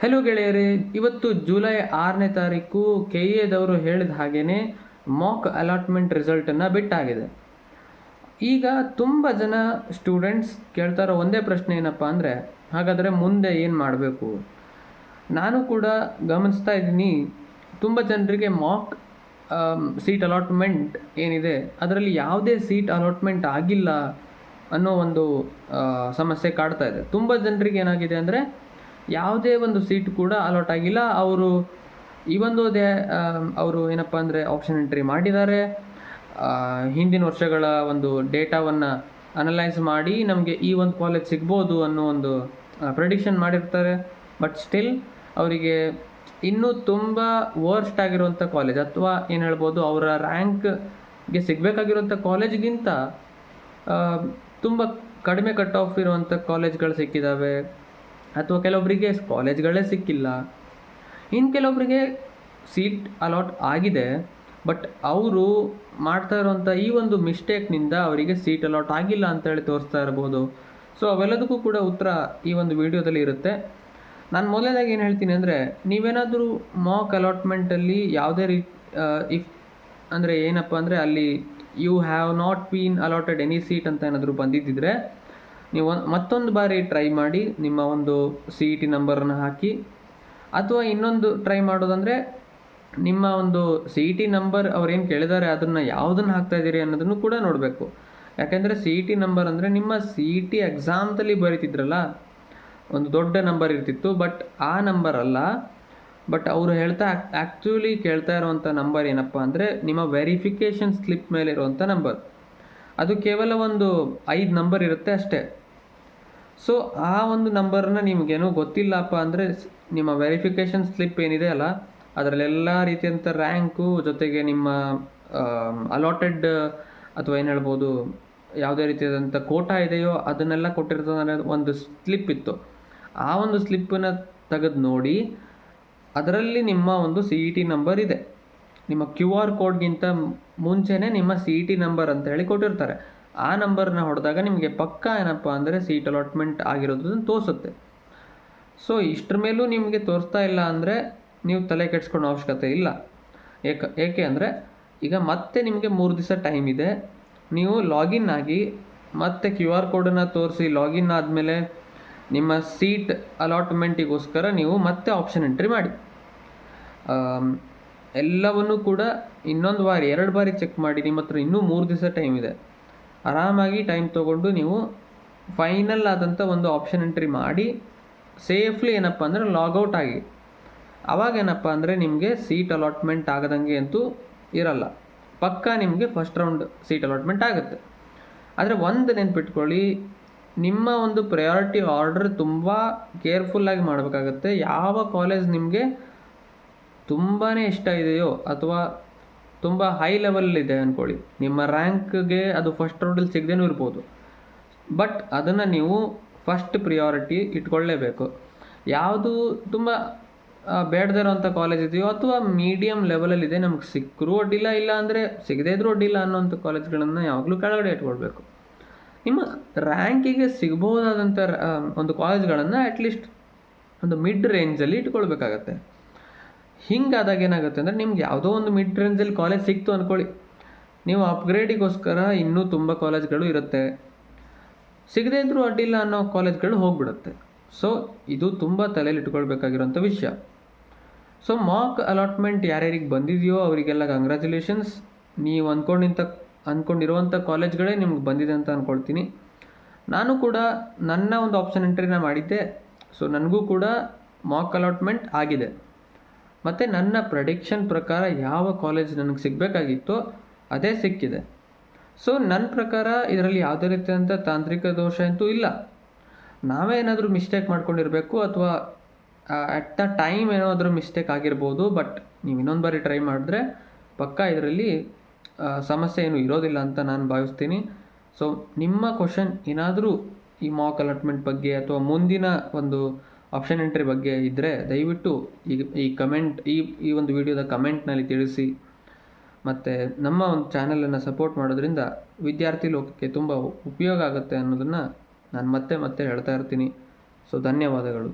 Hello ಗೆಳೆಯರೇ, ಇವತ್ತು July 6ನೇ ತಾರೀಕು KA ಹೇಳಿದ ಹಾಗೇ ಮಾಕ್ ಅಲಾಟ್ಮೆಂಟ್ ರಿಸಲ್ಟನ್ನು ಬಿಟ್ಟಾಗಿದೆ. ಈಗ ತುಂಬ ಜನ ಸ್ಟೂಡೆಂಟ್ಸ್ ಕೇಳ್ತಾರೋ ಒಂದೇ ಪ್ರಶ್ನೆ ಏನಪ್ಪ ಅಂದರೆ, ಹಾಗಾದರೆ ಮುಂದೆ ಏನು ಮಾಡಬೇಕು? ನಾನು ಕೂಡ ಗಮನಿಸ್ತಾ ಇದ್ದೀನಿ, ತುಂಬ ಜನರಿಗೆ ಮಾಕ್ ಸೀಟ್ ಅಲಾಟ್ಮೆಂಟ್ ಏನಿದೆ ಅದರಲ್ಲಿ ಯಾವುದೇ ಸೀಟ್ ಅಲಾಟ್ಮೆಂಟ್ ಆಗಿಲ್ಲ ಅನ್ನೋ ಒಂದು ಸಮಸ್ಯೆ ಕಾಡ್ತಾ ಇದೆ. ತುಂಬ ಜನರಿಗೆ ಏನಾಗಿದೆ ಅಂದರೆ ಯಾವುದೇ ಒಂದು ಸೀಟ್ ಕೂಡ ಅಲಾಟ್ ಆಗಿಲ್ಲ. ಅವರು ಅವರು ಏನಪ್ಪ ಅಂದರೆ ಆಪ್ಷನ್ ಎಂಟ್ರಿ ಮಾಡಿದ್ದಾರೆ, ಹಿಂದಿನ ವರ್ಷಗಳ ಒಂದು ಡೇಟಾವನ್ನು ಅನಲೈಸ್ ಮಾಡಿ ನಮಗೆ ಈ ಒಂದು ಕಾಲೇಜ್ ಸಿಗ್ಬೋದು ಅನ್ನೋ ಒಂದು ಪ್ರೆಡಿಕ್ಷನ್ ಮಾಡಿರ್ತಾರೆ. ಬಟ್ ಸ್ಟಿಲ್ ಅವರಿಗೆ ಇನ್ನೂ ತುಂಬ ವರ್ಸ್ಟ್ ಆಗಿರುವಂಥ ಕಾಲೇಜ್, ಅಥವಾ ಏನು ಹೇಳ್ಬೋದು, ಅವರ ರ್ಯಾಂಕ್ಗೆ ಸಿಗಬೇಕಾಗಿರುವಂಥ ಕಾಲೇಜ್ಗಿಂತ ತುಂಬ ಕಡಿಮೆ ಕಟ್ ಆಫ್ ಇರುವಂಥ ಕಾಲೇಜ್ಗಳು ಸಿಕ್ಕಿದ್ದಾವೆ. ಅಥವಾ ಕೆಲವೊಬ್ಬರಿಗೆ ಕಾಲೇಜ್ಗಳೇ ಸಿಕ್ಕಿಲ್ಲ, ಇನ್ನು ಕೆಲವೊಬ್ಬರಿಗೆ ಸೀಟ್ ಅಲಾಟ್ ಆಗಿದೆ. ಬಟ್ ಅವರು ಮಾಡ್ತಾ ಇರುವಂಥ ಈ ಒಂದು ಮಿಸ್ಟೇಕ್ನಿಂದ ಅವರಿಗೆ ಸೀಟ್ ಅಲಾಟ್ ಆಗಿಲ್ಲ ಅಂತೇಳಿ ತೋರಿಸ್ತಾ ಇರ್ಬೋದು. ಸೊ ಅವೆಲ್ಲದಕ್ಕೂ ಕೂಡ ಉತ್ತರ ಈ ಒಂದು ವಿಡಿಯೋದಲ್ಲಿ ಇರುತ್ತೆ. ನಾನು ಮೊದಲನೇದಾಗಿ ಏನು ಹೇಳ್ತೀನಿ ಅಂದರೆ, ನೀವೇನಾದರೂ ಮಾಕ್ ಅಲಾಟ್ಮೆಂಟಲ್ಲಿ ಯಾವುದೇ ಇಫ್ ಅಂದರೆ ಏನಪ್ಪ ಅಂದರೆ ಅಲ್ಲಿ you have not been allotted any seat ಅಂತ ಏನಾದರೂ ಬಂದಿದ್ದಿದ್ರೆ, ನೀವು ಮತ್ತೊಂದು ಬಾರಿ ಟ್ರೈ ಮಾಡಿ ನಿಮ್ಮ ಒಂದು CET ನಂಬರನ್ನು ಹಾಕಿ. ಅಥವಾ ಇನ್ನೊಂದು ಟ್ರೈ ಮಾಡೋದಂದರೆ, ನಿಮ್ಮ ಒಂದು CET ನಂಬರ್ ಅವ್ರೇನು ಕೇಳಿದ್ದಾರೆ ಅದನ್ನು ಯಾವುದನ್ನು ಹಾಕ್ತಾಯಿದ್ದೀರಿ ಅನ್ನೋದನ್ನು ಕೂಡ ನೋಡಬೇಕು. ಯಾಕೆಂದರೆ CET ನಂಬರ್ ಅಂದರೆ ನಿಮ್ಮ CET ಎಕ್ಸಾಮ್ದಲ್ಲಿ ಬರೀತಿದ್ರಲ್ಲ, ಒಂದು ದೊಡ್ಡ ನಂಬರ್ ಇರ್ತಿತ್ತು. ಬಟ್ ಆ ನಂಬರ್ ಅಲ್ಲ. ಬಟ್ ಅವರು ಆ್ಯಕ್ಚುಲಿ ಕೇಳ್ತಾ ಇರುವಂಥ ನಂಬರ್ ಏನಪ್ಪ ಅಂದರೆ ನಿಮ್ಮ ವೆರಿಫಿಕೇಷನ್ ಸ್ಲಿಪ್ ಮೇಲೆ ಇರುವಂಥ ನಂಬರ್. ಅದು ಕೇವಲ ಒಂದು 5 ನಂಬರ್ ಇರುತ್ತೆ ಅಷ್ಟೇ. ಸೊ ಆ ಒಂದು ನಂಬರನ್ನ ನಿಮಗೇನೋ ಗೊತ್ತಿಲ್ಲಪ್ಪ ಅಂದರೆ, ನಿಮ್ಮ ವೆರಿಫಿಕೇಷನ್ ಸ್ಲಿಪ್ ಏನಿದೆ ಅಲ್ಲ, ಅದರಲ್ಲೆಲ್ಲ ರೀತಿಯಂಥ ರ್ಯಾಂಕು ಜೊತೆಗೆ ನಿಮ್ಮ ಅಲಾಟೆಡ್ ಅಥವಾ ಏನು ಹೇಳ್ಬೋದು, ಯಾವುದೇ ರೀತಿಯಾದಂಥ ಕೋಟಾ ಇದೆಯೋ ಅದನ್ನೆಲ್ಲ ಕೊಟ್ಟಿರ್ತದೆ ಒಂದು ಸ್ಲಿಪ್ ಇತ್ತು. ಆ ಒಂದು ಸ್ಲಿಪ್ಪನ್ನು ತೆಗೆದು ನೋಡಿ, ಅದರಲ್ಲಿ ನಿಮ್ಮ ಒಂದು CET ನಂಬರ್ ಇದೆ. ನಿಮ್ಮ QR ಕೋಡ್ಗಿಂತ ಮುಂಚೆನೇ ನಿಮ್ಮ CET ನಂಬರ್ ಅಂತ ಹೇಳಿ ಕೊಟ್ಟಿರ್ತಾರೆ. ಆ ನಂಬರ್ನ ಹೊಡೆದಾಗ ನಿಮಗೆ ಪಕ್ಕ ಏನಪ್ಪ ಅಂದರೆ ಸೀಟ್ ಅಲಾಟ್ಮೆಂಟ್ ಆಗಿರೋದನ್ನು ತೋರಿಸುತ್ತೆ. ಸೊ ಇಷ್ಟರ ಮೇಲೂ ನಿಮಗೆ ತೋರಿಸ್ತಾ ಇಲ್ಲ ಅಂದರೆ ನೀವು ತಲೆ ಕೆಡಿಸ್ಕೊಳ್ಳೋ ಅವಶ್ಯಕತೆ ಇಲ್ಲ. ಏಕೆ ಅಂದರೆ ಈಗ ಮತ್ತೆ ನಿಮಗೆ 3 ದಿವಸ ಟೈಮ್ ಇದೆ. ನೀವು ಲಾಗಿನ್ ಆಗಿ ಮತ್ತೆ QR ಕೋಡನ್ನು ತೋರಿಸಿ ಲಾಗಿನ್ ಆದಮೇಲೆ ನಿಮ್ಮ ಸೀಟ್ ಅಲಾಟ್ಮೆಂಟಿಗೋಸ್ಕರ ನೀವು ಮತ್ತೆ ಆಪ್ಷನ್ ಎಂಟ್ರಿ ಮಾಡಿ. ಎಲ್ಲವನ್ನೂ ಕೂಡ ಇನ್ನೊಂದು ಬಾರಿ 2 ಬಾರಿ ಚೆಕ್ ಮಾಡಿ. ನಿಮ್ಮ ಹತ್ರ ಇನ್ನೂ 3 ದಿವಸ ಟೈಮ್ ಇದೆ. ಆರಾಮಾಗಿ ಟೈಮ್ ತೊಗೊಂಡು ನೀವು ಫೈನಲ್ ಆದಂಥ ಒಂದು ಆಪ್ಷನ್ ಎಂಟ್ರಿ ಮಾಡಿ ಸೇಫ್ಲಿ ಏನಪ್ಪ ಅಂದರೆ ಲಾಗೌಟ್ ಆಗಿ. ಆವಾಗ ಏನಪ್ಪ ಅಂದರೆ ನಿಮಗೆ ಸೀಟ್ ಅಲಾಟ್ಮೆಂಟ್ ಆಗದಂಗೆ ಅಂತೂ ಇರಲ್ಲ, ಪಕ್ಕ ನಿಮಗೆ ಫಸ್ಟ್ ರೌಂಡ್ ಸೀಟ್ ಅಲಾಟ್ಮೆಂಟ್ ಆಗುತ್ತೆ. ಆದರೆ ಒಂದು ನೆನ್ಪಿಟ್ಕೊಳ್ಳಿ, ನಿಮ್ಮ ಒಂದು ಪ್ರಯಾರಿಟಿ ಆರ್ಡರ್ ತುಂಬ ಕೇರ್ಫುಲ್ಲಾಗಿ ಮಾಡಬೇಕಾಗತ್ತೆ. ಯಾವ ಕಾಲೇಜ್ ನಿಮಗೆ ತುಂಬಾ ಇಷ್ಟ ಇದೆಯೋ ಅಥವಾ ತುಂಬ ಹೈ ಲೆವೆಲಲ್ಲಿದೆ ಅಂದ್ಕೊಳ್ಳಿ, ನಿಮ್ಮ ರ್ಯಾಂಕ್ಗೆ ಅದು ಫಸ್ಟ್ ರೌಂಡಲ್ಲಿ ಸಿಗದೇನೂ ಇರ್ಬೋದು. ಬಟ್ ಅದನ್ನು ನೀವು ಫಸ್ಟ್ ಪ್ರಿಯಾರಿಟಿ ಇಟ್ಕೊಳ್ಳೇಬೇಕು. ಯಾವುದು ತುಂಬ ಬೇಡದೇ ಇರೋವಂಥ ಕಾಲೇಜ್ ಇದೆಯೋ ಅಥವಾ ಮೀಡಿಯಮ್ ಲೆವೆಲಲ್ಲಿದೆ, ನಮ್ಗೆ ಸಿಕ್ಕರೂ ಅಡ್ಡಿಲ್ಲ, ಇಲ್ಲ ಅಂದರೆ ಸಿಗದೇ ಇದ್ರೂ ಅಡ್ಡಿಲ್ಲ ಅನ್ನೋಂಥ ಕಾಲೇಜ್ಗಳನ್ನು ಯಾವಾಗಲೂ ಕೆಳಗಡೆ ಇಟ್ಕೊಳ್ಬೇಕು. ನಿಮ್ಮ ರ್ಯಾಂಕಿಗೆ ಸಿಗ್ಬೋದಾದಂಥ ಒಂದು ಕಾಲೇಜ್ಗಳನ್ನು ಅಟ್ಲೀಸ್ಟ್ ಒಂದು ಮಿಡ್ ರೇಂಜಲ್ಲಿ ಇಟ್ಕೊಳ್ಬೇಕಾಗತ್ತೆ. ಹಿಂಗಾದಾಗ ಏನಾಗುತ್ತೆ ಅಂದರೆ, ನಿಮ್ಗೆ ಯಾವುದೋ ಒಂದು ಮಿಡ್ ರೇಂಜಲ್ಲಿ ಕಾಲೇಜ್ ಸಿಕ್ತು ಅಂದ್ಕೊಳ್ಳಿ, ನೀವು ಅಪ್ಗ್ರೇಡಿಗೋಸ್ಕರ ಇನ್ನೂ ತುಂಬ ಕಾಲೇಜ್ಗಳು ಇರುತ್ತೆ, ಸಿಗದೇ ಇದ್ದರೂ ಅಡ್ಡಿಲ್ಲ ಅನ್ನೋ ಕಾಲೇಜ್ಗಳು ಹೋಗಿಬಿಡುತ್ತೆ. ಸೊ ಇದು ತುಂಬ ತಲೆಯಲ್ಲಿ ಇಟ್ಕೊಳ್ಬೇಕಾಗಿರೋಂಥ ವಿಷಯ. ಸೊ ಮಾಕ್ ಅಲಾಟ್ಮೆಂಟ್ ಯಾರ್ಯಾರಿಗೆ ಬಂದಿದೆಯೋ ಅವರಿಗೆಲ್ಲ ಕಂಗ್ರ್ಯಾಚುಲೇಷನ್ಸ್. ನೀವು ಅಂದ್ಕೊಂಡಿರುವಂಥ ಕಾಲೇಜ್ಗಳೇ ನಿಮ್ಗೆ ಬಂದಿದೆ ಅಂತ ಅಂದ್ಕೊಳ್ತೀನಿ. ನಾನು ಕೂಡ ನನ್ನ ಒಂದು ಆಪ್ಷನ್ ಎಂಟ್ರಿನ ಮಾಡಿದ್ದೆ. ಸೊ ನನಗೂ ಕೂಡ ಮಾಕ್ ಅಲಾಟ್ಮೆಂಟ್ ಆಗಿದೆ. ಮತ್ತು ನನ್ನ ಪ್ರೆಡಿಕ್ಷನ್ ಪ್ರಕಾರ ಯಾವ ಕಾಲೇಜ್ ನನಗೆ ಸಿಗಬೇಕಾಗಿತ್ತೋ ಅದೇ ಸಿಕ್ಕಿದೆ. ಸೊ ನನ್ನ ಪ್ರಕಾರ ಇದರಲ್ಲಿ ಯಾವುದೇ ರೀತಿಯಾದಂಥ ತಾಂತ್ರಿಕ ದೋಷ ಅಂತೂ ಇಲ್ಲ. ನಾವೇ ಏನಾದರೂ ಮಿಸ್ಟೇಕ್ ಮಾಡ್ಕೊಂಡಿರಬೇಕು, ಅಥವಾ ಅಟ್ ದ ಟೈಮ್ ಏನಾದರೂ ಮಿಸ್ಟೇಕ್ ಆಗಿರ್ಬೋದು. ಬಟ್ ನೀವು ಇನ್ನೊಂದು ಬಾರಿ ಟ್ರೈ ಮಾಡಿದ್ರೆ ಪಕ್ಕ ಇದರಲ್ಲಿ ಸಮಸ್ಯೆ ಏನೂ ಇರೋದಿಲ್ಲ ಅಂತ ನಾನು ಭಾವಿಸ್ತೀನಿ. ಸೊ ನಿಮ್ಮ ಕ್ವಶನ್ ಏನಾದರೂ ಈ ಮಾಕ್ ಅಲಾಟ್ಮೆಂಟ್ ಬಗ್ಗೆ ಅಥವಾ ಮುಂದಿನ ಒಂದು ಆಪ್ಷನ್ ಎಂಟ್ರಿ ಬಗ್ಗೆ ಇದ್ದರೆ ದಯವಿಟ್ಟು ಈ ಒಂದು ವಿಡಿಯೋದ ಕಮೆಂಟ್ನಲ್ಲಿ ತಿಳಿಸಿ. ಮತ್ತು ನಮ್ಮ ಒಂದು ಚಾನಲನ್ನು ಸಪೋರ್ಟ್ ಮಾಡೋದ್ರಿಂದ ವಿದ್ಯಾರ್ಥಿ ಲೋಕಕ್ಕೆ ತುಂಬ ಉಪಯೋಗ ಆಗುತ್ತೆ ಅನ್ನೋದನ್ನು ನಾನು ಮತ್ತೆ ಹೇಳ್ತಾ ಇರ್ತೀನಿ. ಸೊ ಧನ್ಯವಾದಗಳು.